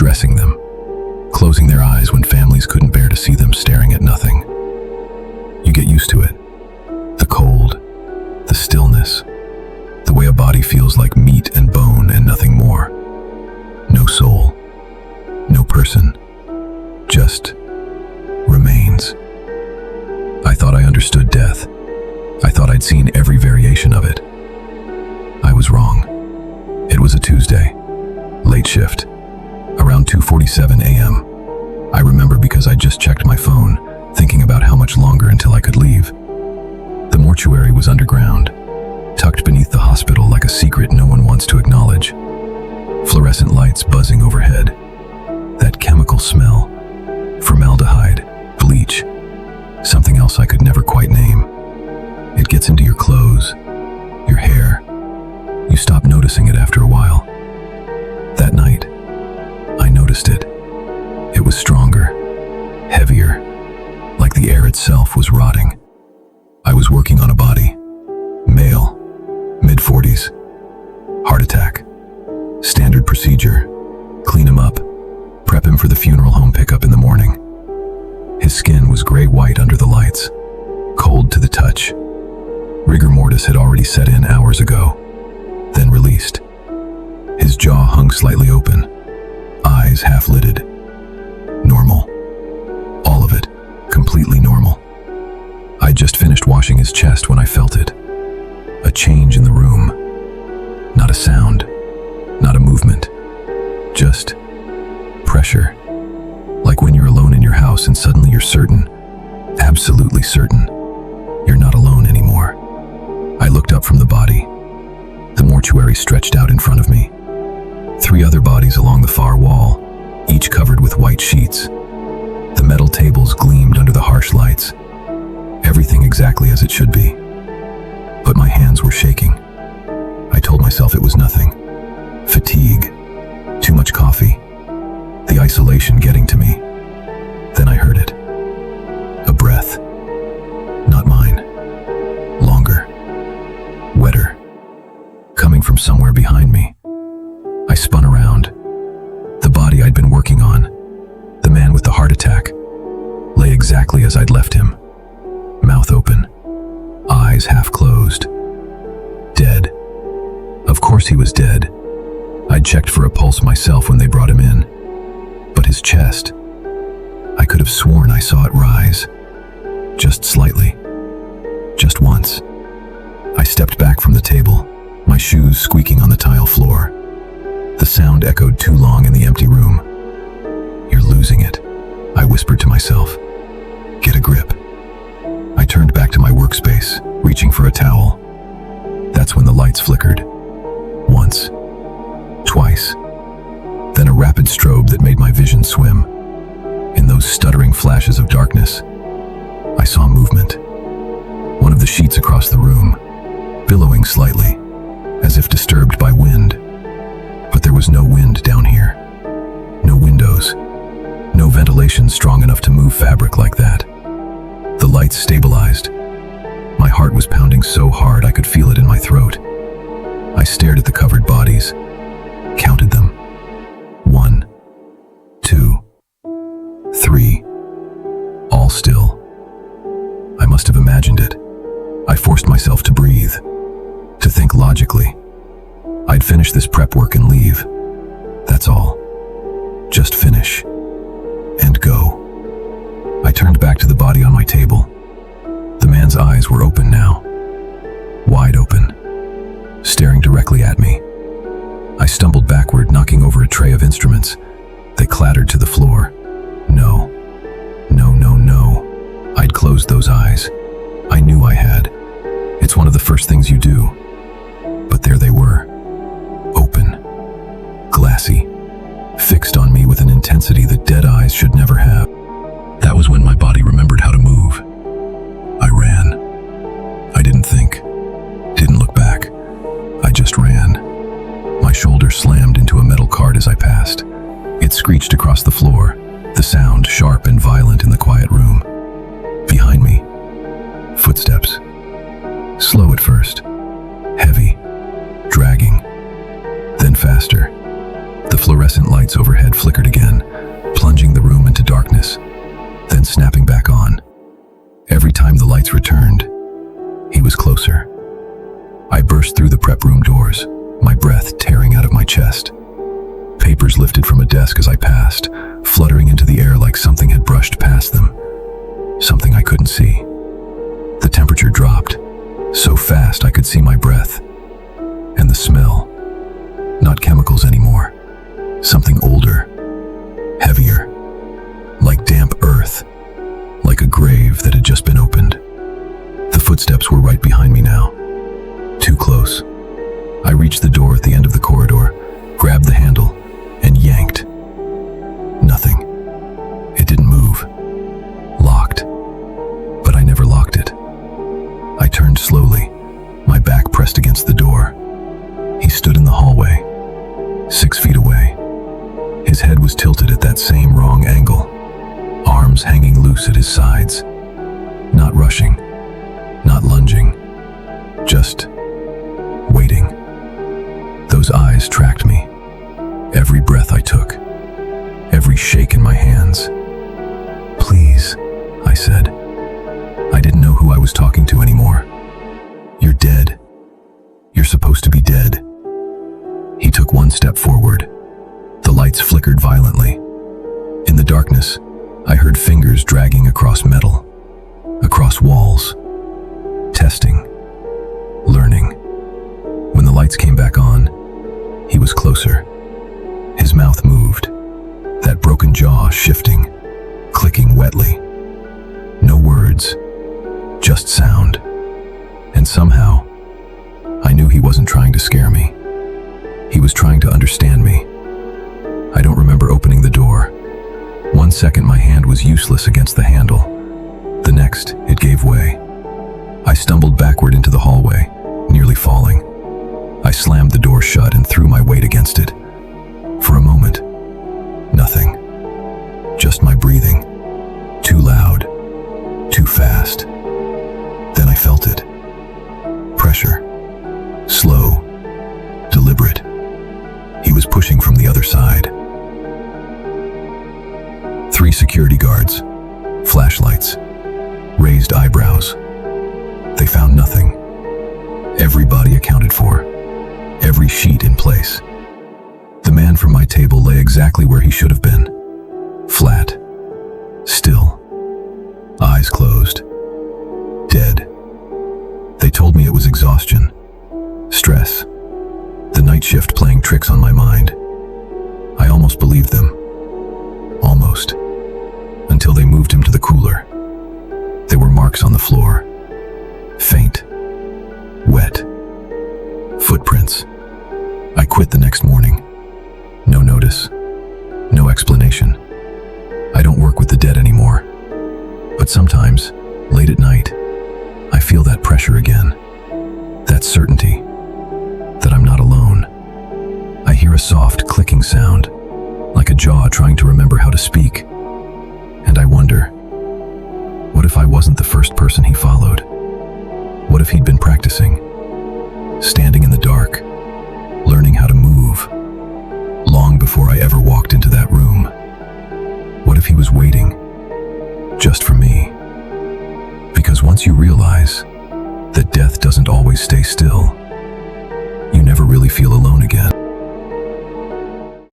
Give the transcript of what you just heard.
dressing them, closing their eyes when families couldn't bear to see them staring at nothing. You get used to it. The cold, the stillness, the way a body feels like meat and bone and nothing more. No soul, no person, just remains. I thought I understood death. I thought I'd seen every variation of it. I was wrong. It was a Tuesday, late shift, around 2:47 a.m. I remember because I just checked my phone, thinking about how much longer until I could leave. The mortuary was underground, tucked beneath the hospital like a secret no one wants to acknowledge. Fluorescent lights buzzing overhead. That chemical smell, formaldehyde, bleach, something else I could never quite name. It gets into your clothes, your hair. You stop noticing it after a while. That night, I noticed it. It was stronger, heavier, like the air itself was rotting. I was working on a body, male, mid-40s, heart attack. Standard procedure, clean him up, prep him for the funeral home pickup in the morning. His skin was gray-white under the lights, cold to the touch. Rigor mortis had already set in hours ago, then released. His jaw hung slightly open, eyes half-lidded. Normal. All of it, completely normal. I'd just finished washing his chest when I felt it. A change in the room. Not a sound, not a movement, just pressure. Like when you're alone in your house and suddenly you're certain, absolutely certain, you're not alone anymore. I looked up from the body. The mortuary stretched out in front of me. 3 other bodies along the far wall, each covered with white sheets. The metal tables gleamed under the harsh lights. Everything exactly as it should be. But my hands were shaking. I told myself it was nothing. Fatigue, too much coffee, the isolation getting to me. Then I heard it. A breath. Not mine. Longer. Wetter. Coming from somewhere behind me. I spun around. The body I'd been working on, the man with the heart attack, lay exactly as I'd left him. Mouth open, eyes half closed. Dead. Of course he was dead. I'd checked for a pulse myself when they brought him in. But his chest, I could have sworn I saw it rise. Just slightly. Just once. I stepped back from the table, my shoes squeaking on the tile floor. The sound echoed too long in the empty room. You're losing it, I whispered to myself. Get a grip. I turned back to my workspace, reaching for a towel. That's when the lights flickered. Once. Twice. Then a rapid strobe that made my vision swim. In those stuttering flashes of darkness, I saw movement. One of the sheets across the room, billowing slightly, as if disturbed by wind. But there was no wind down here. No windows. No ventilation strong enough to move fabric like that. The lights stabilized. My heart was pounding so hard I could feel it in my throat. I stared at the covered bodies, counted them. 1, 2, 3. All still. I must have imagined it. I forced myself to breathe, to think logically. I'd finish this prep work and leave. That's all. Just finish. And go. I turned back to the body on my table. The man's eyes were open now. Wide open. Staring directly at me. I stumbled backward, knocking over a tray of instruments. They clattered to the floor. No. No, no, no. I'd closed those eyes. I knew I had. It's one of the first things you do. But there they were. Open. Glassy. Fixed on me with an intensity that dead eyes should never have. That was when my body remembered how to move. I ran. I didn't think. Didn't look back. I just ran. My shoulder slammed into a metal cart as I passed. It screeched across the floor, the sound sharp and violent in the quiet room. Behind me, footsteps. Slow at first, heavy, dragging, then faster. The fluorescent light lights overhead flickered again, plunging the room into darkness, then snapping back on. Every time the lights returned, he was closer. I burst through the prep room doors, my breath tearing out of my chest. Papers lifted from a desk as I passed, fluttering into the air like something had brushed past them. Something I couldn't see. The temperature dropped, so fast I could see my breath. And the smell. Not chemicals anymore. Something older, heavier, like damp earth, like a grave that had just been opened. The footsteps were right behind me now. Too close. I reached the door at the end of the corridor, grabbed the handle, and yanked. Nothing. It didn't move. Locked. But I never locked it. I turned slowly, my back pressed against the door. He stood in the hallway, 6 feet away. His head was tilted at that same wrong angle, arms hanging loose at his sides. Not rushing, not lunging, just waiting. Those eyes tracked me. Every breath I took, every shake in my hands. "Please," I said. I didn't know who I was talking to anymore. "You're dead. You're supposed to be dead." He took one step forward. The lights flickered violently. In the darkness, I heard fingers dragging across metal, across walls. Testing. Learning. When the lights came back on, he was closer. His mouth moved, that broken jaw shifting, clicking wetly. No words, just sound. And somehow, I knew he wasn't trying to scare me. He was trying to understand me. I don't remember opening the door. 1 second my hand was useless against the handle. The next, it gave way. I stumbled backward into the hallway, nearly falling. I slammed the door shut and threw my weight against it. For a moment, nothing. Just my breathing. Too loud, too fast. Then I felt it. Pressure. Slow, deliberate. He was pushing from the other side. 3 security guards, flashlights, raised eyebrows. They found nothing. Every body accounted for, every sheet in place. The man from my table lay exactly where he should have been. Flat, still, eyes closed, dead. They told me it was exhaustion, stress, the night shift playing tricks on my mind. I almost believed them. Almost. Until they moved him to the cooler. There were marks on the floor. Faint. Wet. Footprints. I quit the next morning. No notice. No explanation. I don't work with the dead anymore. But sometimes, late at night, I feel that pressure again. That certainty that I'm not alone. I hear a soft clicking sound, like a jaw trying to remember how to speak. And I wonder, what if I wasn't the first person he followed? What if he'd been practicing? Standing in the dark, learning how to move, long before I ever walked into that room. What if he was waiting, just for me? Because once you realize that death doesn't always stay still, you never really feel alone again.